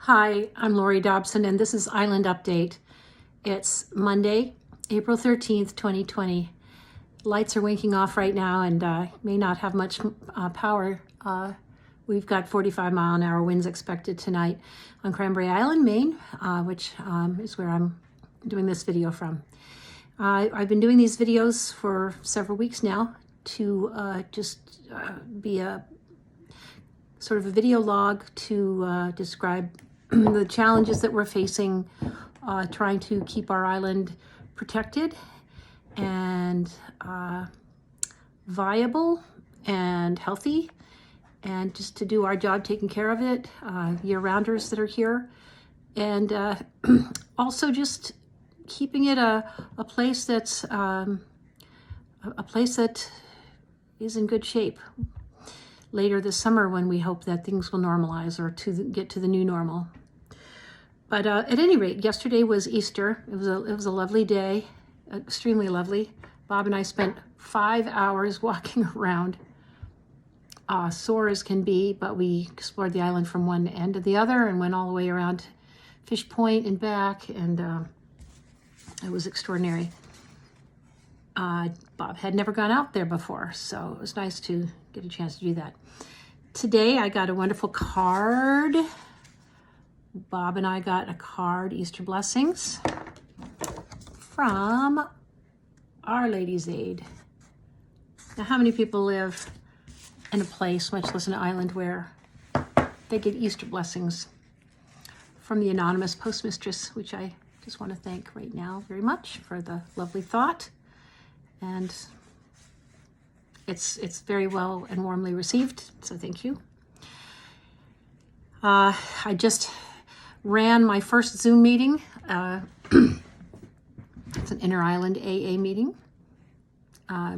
Hi, I'm Laurie Dobson, and this is Island Update. It's Monday, April 13th, 2020. Lights are winking off right now and may not have much power. We've got 45-mile-an-hour winds expected tonight on Cranberry Island, Maine, which is where I'm doing this video from. I've been doing these videos for several weeks now to be a sort of a video log to describe the challenges that we're facing trying to keep our island protected and viable and healthy, and just to do our job taking care of it, year-rounders that are here, and also just keeping it a place that's a place that is in good shape later this summer, when we hope that things will normalize or get to the new normal. But at any rate, yesterday was Easter. It was a lovely day, extremely lovely. Bob and I spent 5 hours walking around, sore as can be, but we explored the island from one end to the other and went all the way around Fish Point and back, and it was extraordinary. Bob had never gone out there before, so it was nice to get a chance to do that. Today I got a wonderful card. Bob and I got a card, Easter blessings, from Our Lady's Aid. Now, how many people live in a place, much less an island, where they get Easter blessings from the anonymous postmistress, which I just want to thank right now very much for the lovely thought. And it's very well and warmly received, so thank you. I just ran my first Zoom meeting. It's an inter-island AA meeting. AA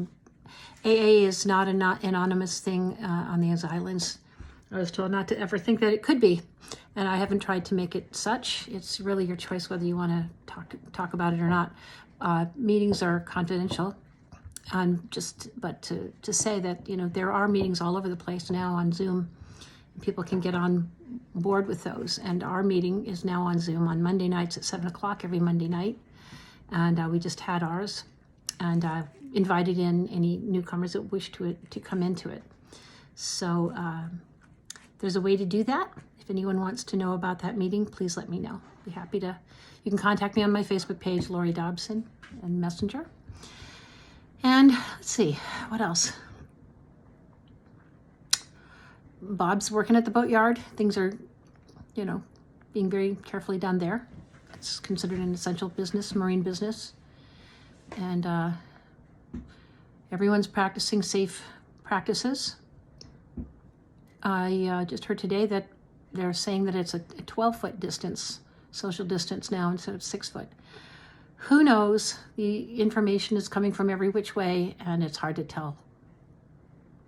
is not an anonymous thing on these islands. I was told not to ever think that it could be, and I haven't tried to make it such. It's really your choice whether you want to talk about it or not. Meetings are confidential. But to say that, you know, there are meetings all over the place now on Zoom. People can get on board with those. And our meeting is now on Zoom on Monday nights at 7 o'clock every Monday night. And we just had ours, and invited in any newcomers that wish to come into it. So there's a way to do that. If anyone wants to know about that meeting, please let me know. Be happy to. You can contact me on my Facebook page, Laurie Dobson, and Messenger. And let's see, what else? Bob's working at the boatyard. Things are, you know, being very carefully done there. It's considered an essential business, marine business. And everyone's practicing safe practices. I just heard today that they're saying that it's a 12-foot distance, social distance now, instead of 6 foot. Who knows? The information is coming from every which way, and it's hard to tell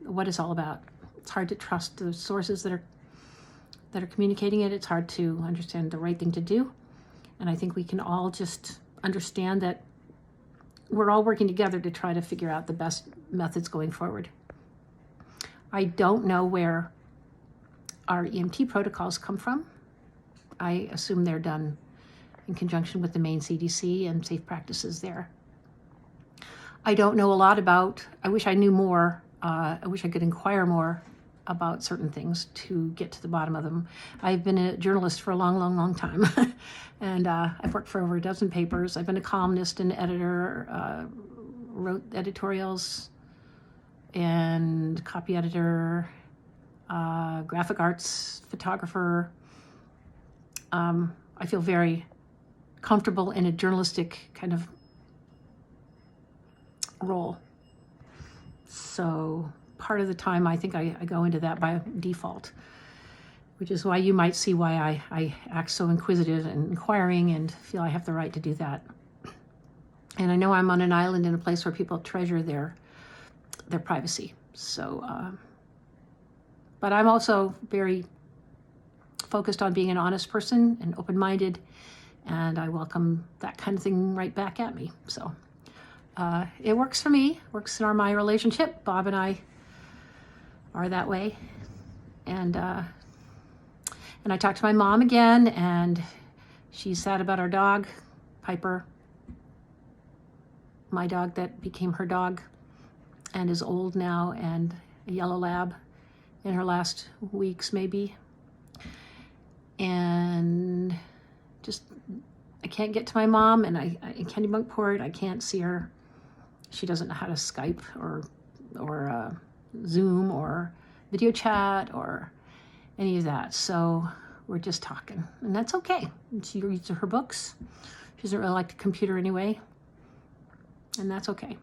what it's all about. It's hard to trust the sources that are communicating it. It's hard to understand the right thing to do. And I think we can all just understand that we're all working together to try to figure out the best methods going forward. I don't know where our EMT protocols come from. I assume they're done in conjunction with the Maine CDC and safe practices there. I don't know a lot about, I wish I knew more. I wish I could inquire more about certain things to get to the bottom of them. I've been a journalist for a long time. And I've worked for over a dozen papers. I've been a columnist and editor, wrote editorials and copy editor, graphic arts photographer. I feel very comfortable in a journalistic kind of role. So part of the time I think I go into that by default, which is why you might see why I act so inquisitive and inquiring and feel I have the right to do that. And I know I'm on an island in a place where people treasure their privacy. So, but I'm also very focused on being an honest person and open-minded, and I welcome that kind of thing right back at me. So it works for me, works in my relationship. Bob and I are that way. And And I talked to my mom again, and she's sad about our dog, Piper, my dog that became her dog and is old now, and a yellow lab in her last weeks maybe. And just, I can't get to my mom, and I in Kennebunkport, I can't see her. She doesn't know how to Skype or Zoom or video chat or any of that. So we're just talking, and that's okay. She reads her books. She doesn't really like the computer anyway, and that's okay.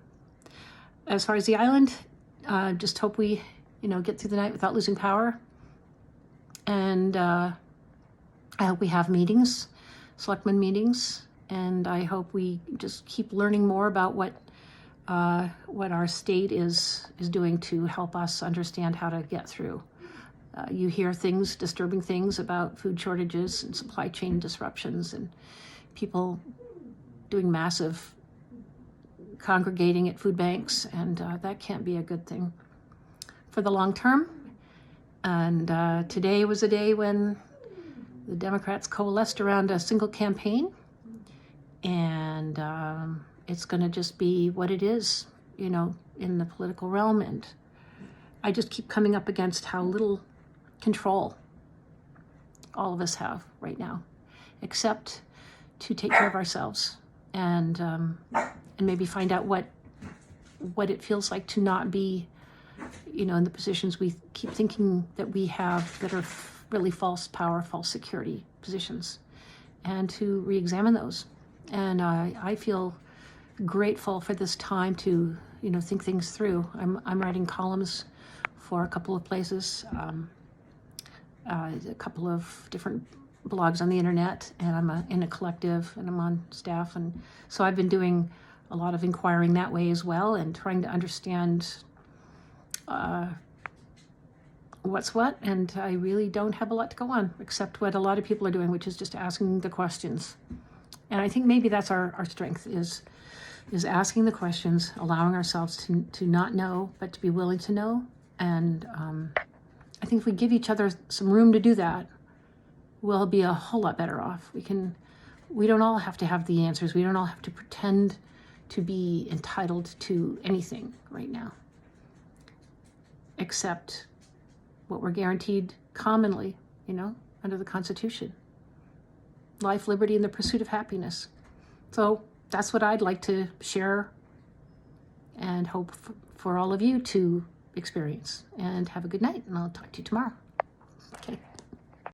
As far as the island, just hope we, get through the night without losing power. And I hope we have meetings, selectmen meetings, and I hope we just keep learning more about what our state is doing to help us understand how to get through. You hear things, disturbing things about food shortages and supply chain disruptions and people doing massive congregating at food banks, and that can't be a good thing for the long term. And today was a day when the Democrats coalesced around a single campaign, and it's going to just be what it is, in the political realm. And I just keep coming up against how little control all of us have right now, except to take care of ourselves and maybe find out what it feels like to not be, in the positions we keep thinking that we have that are really false power, false security positions, and to re-examine those. And I feel grateful for this time to, think things through. I'm writing columns for a couple of places, a couple of different blogs on the internet, and I'm in a collective, and I'm on staff. And so I've been doing a lot of inquiring that way as well, and trying to understand what's what. And I really don't have a lot to go on except what a lot of people are doing, which is just asking the questions. And I think maybe that's our strength, is asking the questions, allowing ourselves to not know, but to be willing to know. And I think if we give each other some room to do that, we'll be a whole lot better off. We don't all have to have the answers. We don't all have to pretend to be entitled to anything right now, except what we're guaranteed commonly, under the Constitution: life, liberty, and the pursuit of happiness. So that's what I'd like to share and hope for all of you to experience. And have a good night, and I'll talk to you tomorrow. Okay.